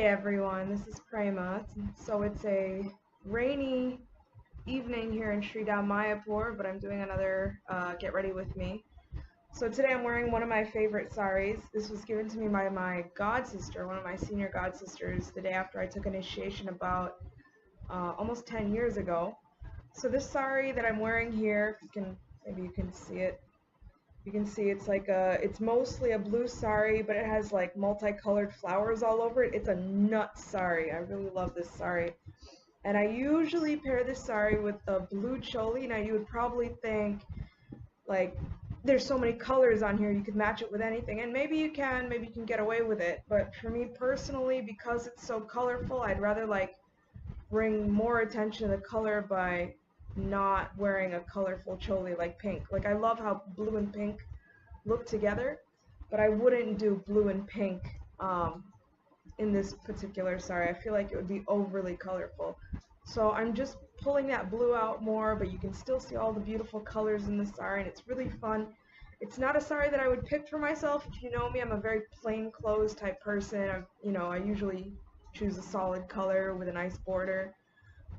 everyone, this is Prema. So it's a rainy evening here in Sri Dham, Mayapur, but I'm doing another Get Ready With Me. So today I'm wearing one of my favorite saris. This was given to me by my god sister, one of my senior god sisters, the day after I took initiation about almost 10 years ago. So this sari that I'm wearing here, maybe you can see it. You can see it's mostly a blue sari, but it has like multicolored flowers all over it. It's a nut sari. I really love this sari. And I usually pair this sari with a blue choli. Now you would probably think like there's so many colors on here, you could match it with anything, and maybe you can get away with it. But for me personally, because it's so colorful, I'd rather like bring more attention to the color by not wearing a colorful choli like pink. Like I love how blue and pink look together, but I wouldn't do blue and pink in this particular sari. I feel like it would be overly colorful. So I'm just pulling that blue out more, but you can still see all the beautiful colors in the sari, and it's really fun. It's not a sari that I would pick for myself. If you know me, I'm a very plain clothes type person. I usually choose a solid color with a nice border.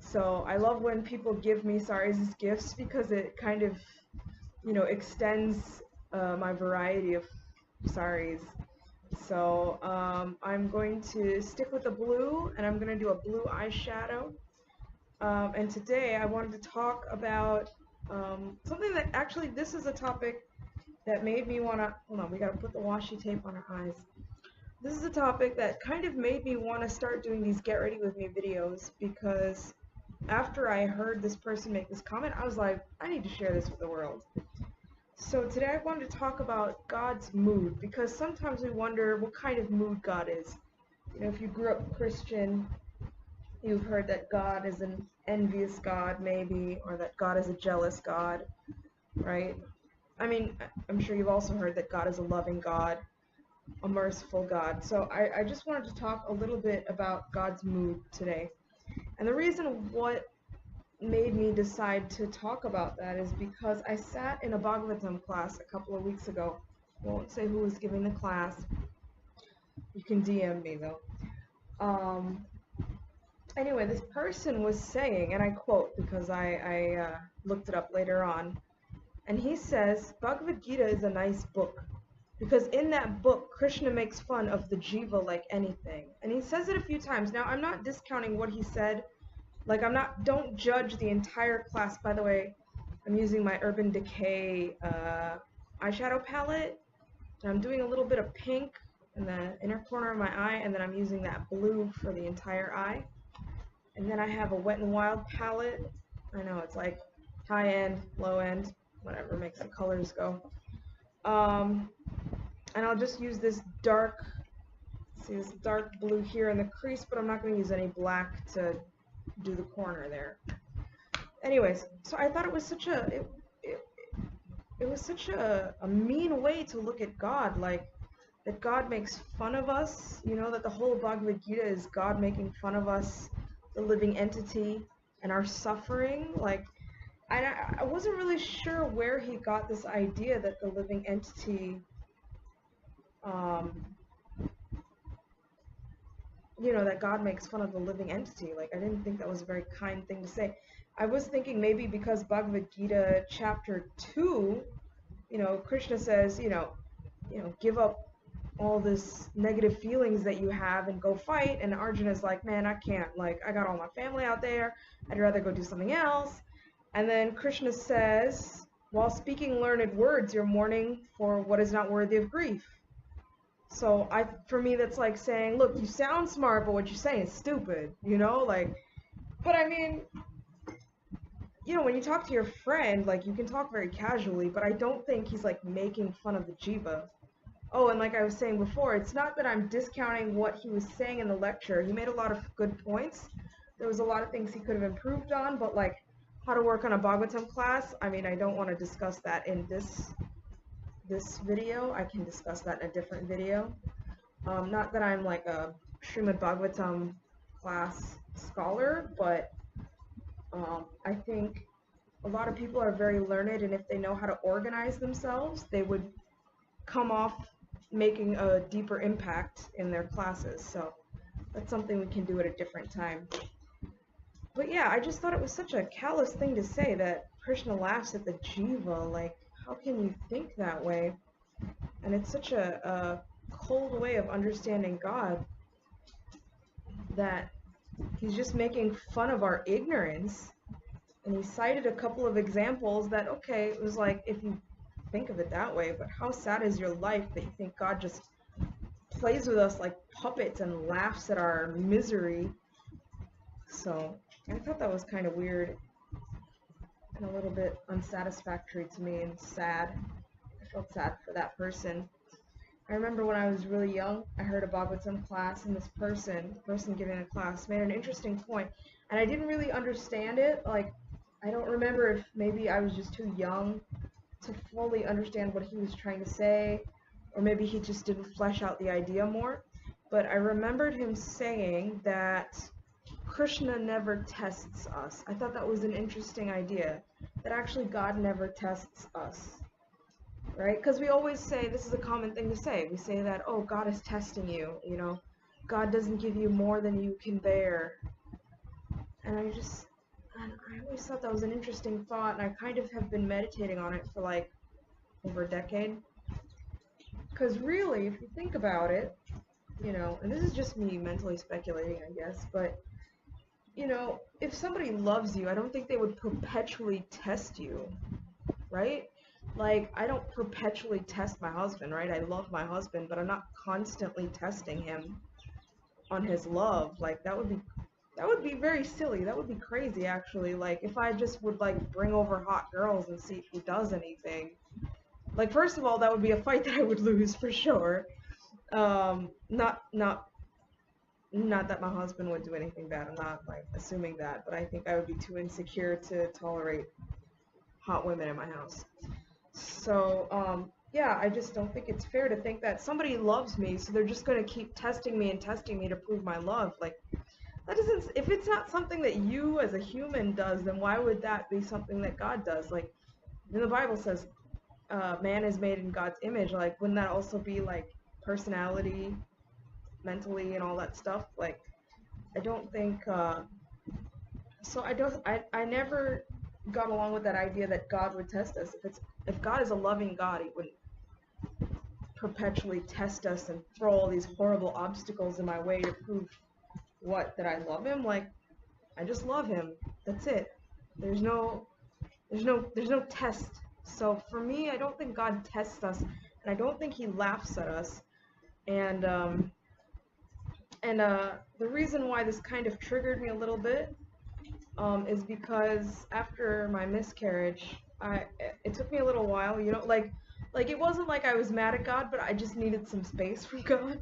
So I love when people give me saris as gifts because it kind of, extends my variety of saris. So I'm going to stick with the blue, and I'm going to do a blue eyeshadow. And today I wanted to talk about something that actually, this is a topic that made me want to, hold on, we got to put the washi tape on our eyes. This is a topic that kind of made me want to start doing these Get Ready With Me videos, because after I heard this person make this comment, I was like, I need to share this with the world. So today I wanted to talk about God's mood, because sometimes we wonder what kind of mood God is. If you grew up Christian, you've heard that God is an envious God, maybe, or that God is a jealous God, right? I mean, I'm sure you've also heard that God is a loving God, a merciful God. So I just wanted to talk a little bit about God's mood today. And the reason what made me decide to talk about that is because I sat in a Bhagavatam class a couple of weeks ago. I won't say who was giving the class. You can DM me though. Anyway, this person was saying, and I quote because I looked it up later on, and he says, Bhagavad Gita is a nice book, because in that book, Krishna makes fun of the jiva like anything. And he says it a few times. Now, I'm not discounting what he said. Like, don't judge the entire class. By the way, I'm using my Urban Decay eyeshadow palette. And I'm doing a little bit of pink in the inner corner of my eye, and then I'm using that blue for the entire eye. And then I have a Wet n Wild palette. I know, it's like high end, low end, whatever makes the colors go. And I'll just use this dark, see this dark blue here in the crease, but I'm not going to use any black to do the corner there. Anyways, so I thought it was such a, it was such a mean way to look at God, like that God makes fun of us, that the whole Bhagavad Gita is God making fun of us, the living entity, and our suffering. Like, I wasn't really sure where he got this idea that the living entity, that God makes fun of the living entity. Like, I didn't think that was a very kind thing to say. I was thinking maybe because Bhagavad Gita chapter 2, Krishna says, give up all this negative feelings that you have and go fight, and Arjuna's like, man, I can't, like, I got all my family out there, I'd rather go do something else. And then Krishna says, while speaking learned words, you're mourning for what is not worthy of grief. So for me, that's like saying, look, you sound smart, but what you're saying is stupid, but I mean, when you talk to your friend, like, you can talk very casually, but I don't think he's like making fun of the jiva. Oh, and like I was saying before, it's not that I'm discounting what he was saying in the lecture. He made a lot of good points. There was a lot of things he could have improved on, but like how to work on a Bhagavatam class, I mean, I don't want to discuss that in this video. I can discuss that in a different video. Not that I'm like a Srimad Bhagavatam class scholar, but I think a lot of people are very learned, and if they know how to organize themselves, they would come off making a deeper impact in their classes. So that's something we can do at a different time. But yeah, I just thought it was such a callous thing to say that Krishna laughs at the jiva. Like, how can you think that way? And it's such a cold way of understanding God that he's just making fun of our ignorance. And he cited a couple of examples that, okay, it was like, if you think of it that way, but how sad is your life that you think God just plays with us like puppets and laughs at our misery? So I thought that was kind of weird and a little bit unsatisfactory to me and sad. I felt sad for that person. I remember when I was really young, I heard a Bhagavatam class, and this person, the person giving the class, made an interesting point, and I didn't really understand it. Like, I don't remember if maybe I was just too young to fully understand what he was trying to say, or maybe he just didn't flesh out the idea more. But I remembered him saying that Krishna never tests us. I thought that was an interesting idea, that actually God never tests us. Right? Because we always say, this is a common thing to say, we say that, oh, God is testing you, you know, God doesn't give you more than you can bear. And I always thought that was an interesting thought, and I kind of have been meditating on it for like over a decade. Because really, if you think about it, you know, and this is just me mentally speculating, I guess, but, you know, if somebody loves you, I don't think they would perpetually test you, right? Like, I don't perpetually test my husband, right? I love my husband, but I'm not constantly testing him on his love. Like, that would be very silly. That would be crazy, actually. Like, if I just would, like, bring over hot girls and see if he does anything. Like, first of all, that would be a fight that I would lose for sure. Not that my husband would do anything bad. I'm not, like, assuming that, but I think I would be too insecure to tolerate hot women in my house. So, yeah, I just don't think it's fair to think that somebody loves me, so they're just going to keep testing me and testing me to prove my love. Like, that doesn't, if it's not something that you as a human does, then why would that be something that God does? Like, when the Bible says man is made in God's image, like, wouldn't that also be, like, personality, mentally, and all that stuff? Like, I don't think, I never got along with that idea that God would test us. If God is a loving God, he wouldn't perpetually test us and throw all these horrible obstacles in my way to prove that I love him. Like, I just love him. That's it. There's no test. So for me, I don't think God tests us, and I don't think he laughs at us. And the reason why this kind of triggered me a little bit is because after my miscarriage, it took me a little while, you know, like it wasn't like I was mad at God, but I just needed some space from God.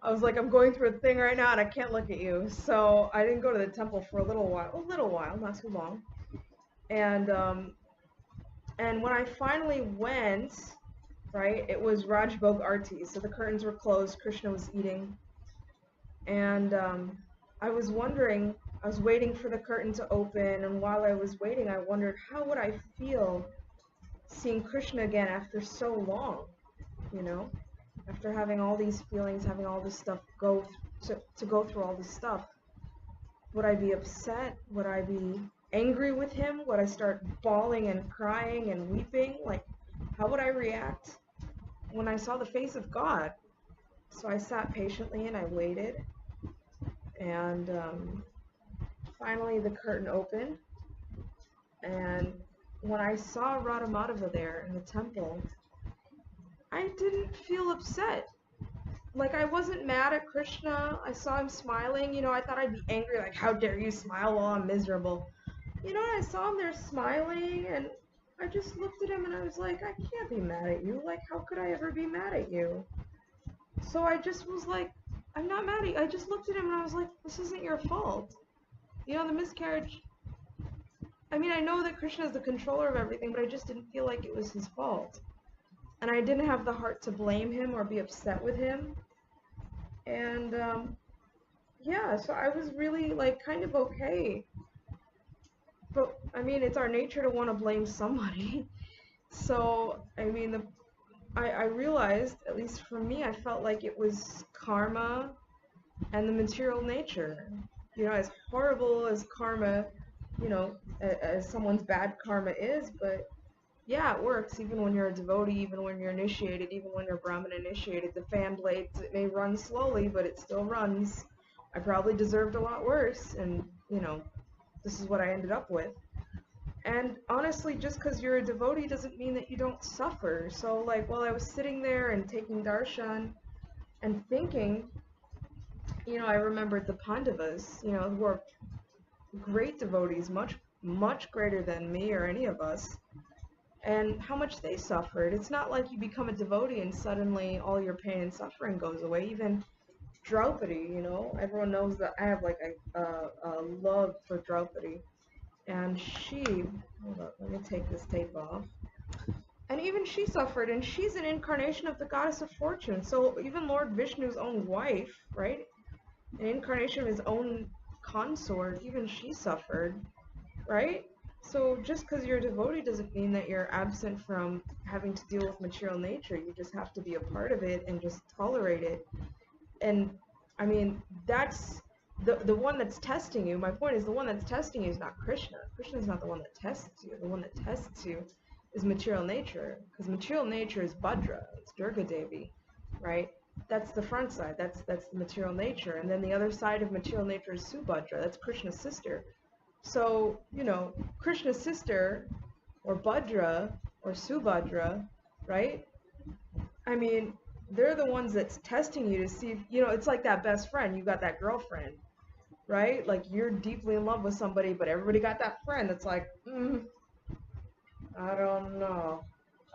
I was like, I'm going through a thing right now and I can't look at you. So I didn't go to the temple for a little while, not too long. And when I finally went, right, it was Rajbog Arti, so the curtains were closed, Krishna was eating, and I was waiting for the curtain to open, and while I was waiting, I wondered, how would I feel seeing Krishna again after so long, you know? After having all these feelings, having all this stuff go through all this stuff. Would I be upset? Would I be angry with him? Would I start bawling and crying and weeping? Like, how would I react when I saw the face of God? So I sat patiently and I waited, and finally the curtain opened, and when I saw Radha Madhava there in the temple, I didn't feel upset. Like, I wasn't mad at Krishna. I saw him smiling, you know, I thought I'd be angry, like, how dare you smile while I'm miserable. You know, I saw him there smiling, and I just looked at him and I was like, I can't be mad at you. Like, how could I ever be mad at you? So I just was like, I'm not mad at you. I just looked at him and I was like, this isn't your fault. You know, the miscarriage, I mean, I know that Krishna is the controller of everything, but I just didn't feel like it was his fault. And I didn't have the heart to blame him or be upset with him. And, yeah, so I was really, like, kind of okay. But, I mean, it's our nature to want to blame somebody. So, I mean, I realized, at least for me, I felt like it was karma and the material nature. You know, as horrible as karma, you know, as someone's bad karma is, but yeah, it works even when you're a devotee, even when you're initiated, even when you're Brahmin initiated. The fan blades, it may run slowly, but it still runs. I probably deserved a lot worse, and, you know, this is what I ended up with. And honestly, just because you're a devotee doesn't mean that you don't suffer. So, like, while I was sitting there and taking darshan and thinking, you know, I remembered the Pandavas, you know, who are great devotees, much, much greater than me or any of us, and how much they suffered. It's not like you become a devotee and suddenly all your pain and suffering goes away. Even Draupadi, you know, everyone knows that I have like a love for Draupadi. And she, hold up, let me take this tape off. And even she suffered, and she's an incarnation of the goddess of fortune. So even Lord Vishnu's own wife, right? An incarnation of his own consort, even she suffered, right? So just because you're a devotee doesn't mean that you're absent from having to deal with material nature. You just have to be a part of it and just tolerate it. And I mean, that's the one that's testing you. My point is, the one that's testing you is not Krishna. Krishna is not the one that tests you. The one that tests you is material nature, because material nature is Bhadra, it's Durga Devi, right? That's the front side. That's the material nature, and then the other side of material nature is Subhadra. That's Krishna's sister. So, you know, Krishna's sister, or Bhadra, or Subhadra, right? I mean, they're the ones that's testing you to see if, you know, it's like that best friend. You got that girlfriend, right? Like, you're deeply in love with somebody, but everybody got that friend that's like, I don't know.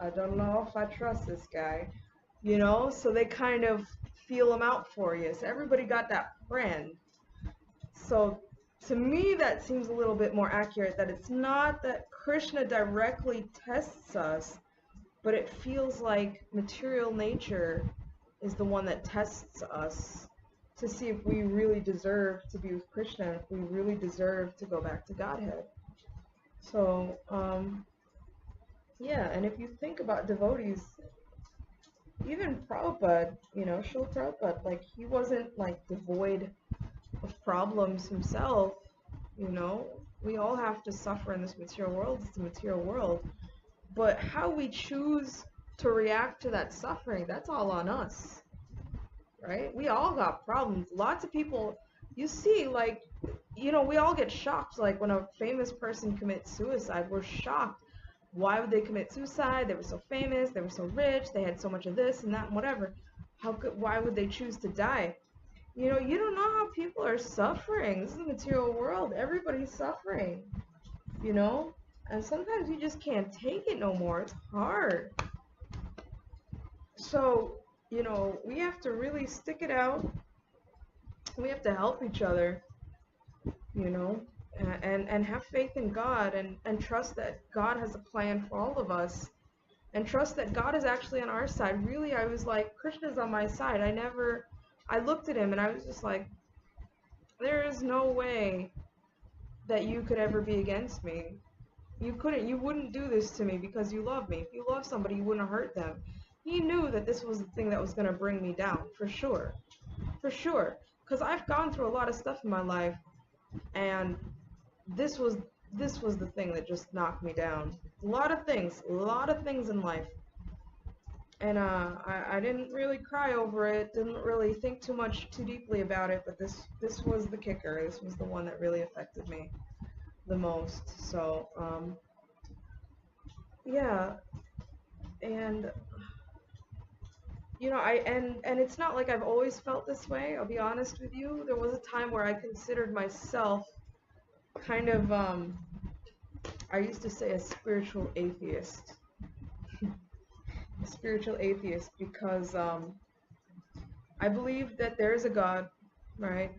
I don't know if I trust this guy. You know? So they kind of feel him out for you. So everybody got that friend. So to me, that seems a little bit more accurate, that it's not that Krishna directly tests us, but it feels like material nature is the one that tests us to see if we really deserve to be with Krishna, if we really deserve to go back to Godhead. So, yeah, and if you think about devotees, even Prabhupada, you know, Srila Prabhupada, like, he wasn't, like, devoid of problems himself, you know? We all have to suffer in this material world. It's a material world. But how we choose to react to that suffering, that's all on us, right? We all got problems. Lots of people, you see, like, you know, we all get shocked. Like, when a famous person commits suicide, we're shocked. Why would they commit suicide? They were so famous, they were so rich, they had so much of this and that and whatever. Why would they choose to die? You know, you don't know how people are suffering. This is the material world. Everybody's suffering, you know? And sometimes you just can't take it no more. It's hard. So, you know, we have to really stick it out. We have to help each other, you know, and have faith in God, and trust that God has a plan for all of us, and trust that God is actually on our side. Really, I was like, Krishna's on my side. I looked at him and I was just like, there is no way that you could ever be against me. You wouldn't do this to me because you love me. If you love somebody, you wouldn't hurt them. He knew that this was the thing that was going to bring me down, for sure. For sure. Because I've gone through a lot of stuff in my life, and this was the thing that just knocked me down. A lot of things in life. And I didn't really cry over it, didn't really think too deeply about it, but this was the kicker. This was the one that really affected me the most. So, yeah, and you know, and it's not like I've always felt this way. I'll be honest with you. There was a time where I considered myself kind of, I used to say, a spiritual atheist. A spiritual atheist, because I believe that there is a God, right?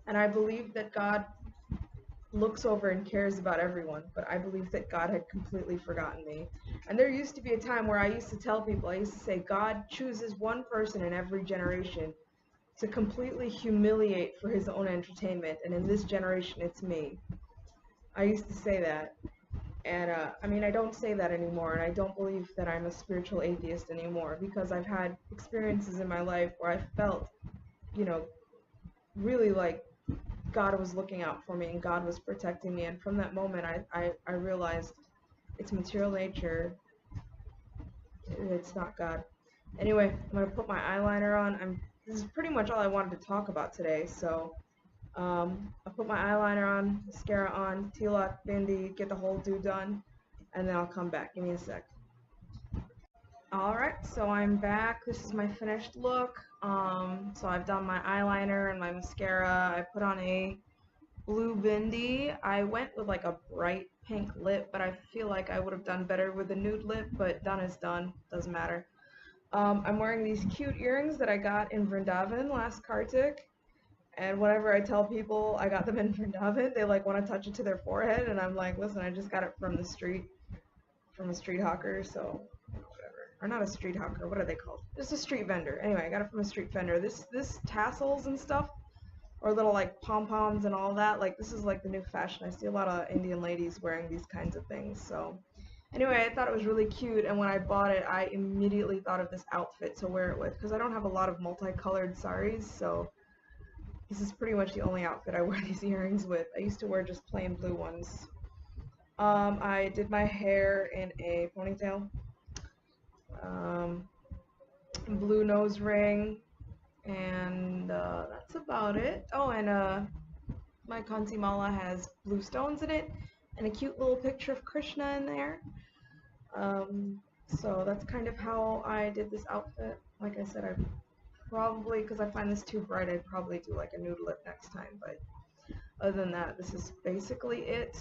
And I believe that God looks over and cares about everyone, but I believe that God had completely forgotten me. And there used to be a time where I used to tell people, I used to say, God chooses one person in every generation to completely humiliate for his own entertainment, and in this generation, it's me. I used to say that. And I mean, I don't say that anymore, and I don't believe that I'm a spiritual atheist anymore, because I've had experiences in my life where I felt, you know, really like God was looking out for me and God was protecting me. And from that moment, I realized it's material nature. It's not God. Anyway, I'm gonna put my eyeliner on. This is pretty much all I wanted to talk about today. So I'll put my eyeliner on, mascara on, tilak, bindi, get the whole do done, and then I'll come back. Give me a sec. Alright, so I'm back. This is my finished look. So I've done my eyeliner and my mascara. I put on a blue bindi. I went with like a bright pink lip, but I feel like I would have done better with a nude lip, but done is done. Doesn't matter. I'm wearing these cute earrings that I got in Vrindavan last Kartik. And whenever I tell people I got them in Vrindavan, they like want to touch it to their forehead, and I'm like, listen, I just got it from the street, from a street hawker, so whatever. Or not a street hawker, what are they called? Just a street vendor. Anyway, I got it from a street vendor. This tassels and stuff, or little like pom-poms and all that, like this is like the new fashion. I see a lot of Indian ladies wearing these kinds of things, so anyway, I thought it was really cute, and when I bought it, I immediately thought of this outfit to wear it with, because I don't have a lot of multicolored saris, so this is pretty much the only outfit I wear these earrings with. I used to wear just plain blue ones. I did my hair in a ponytail, blue nose ring, and that's about it. Oh, and my Kanti Mala has blue stones in it, and a cute little picture of Krishna in there. So that's kind of how I did this outfit. Like I said, I probably, because I find this too bright, I'd probably do like a nude lip next time, but other than that, this is basically it.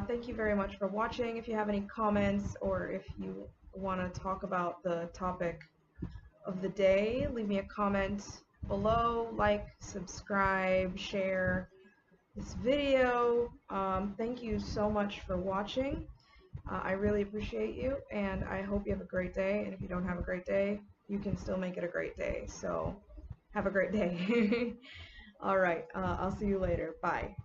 Thank you very much for watching. If you have any comments or if you want to talk about the topic of the day, leave me a comment below, like, subscribe, share this video. Thank you so much for watching. I really appreciate you, and I hope you have a great day, and if you don't have a great day, you can still make it a great day, so have a great day. Alright, I'll see you later. Bye.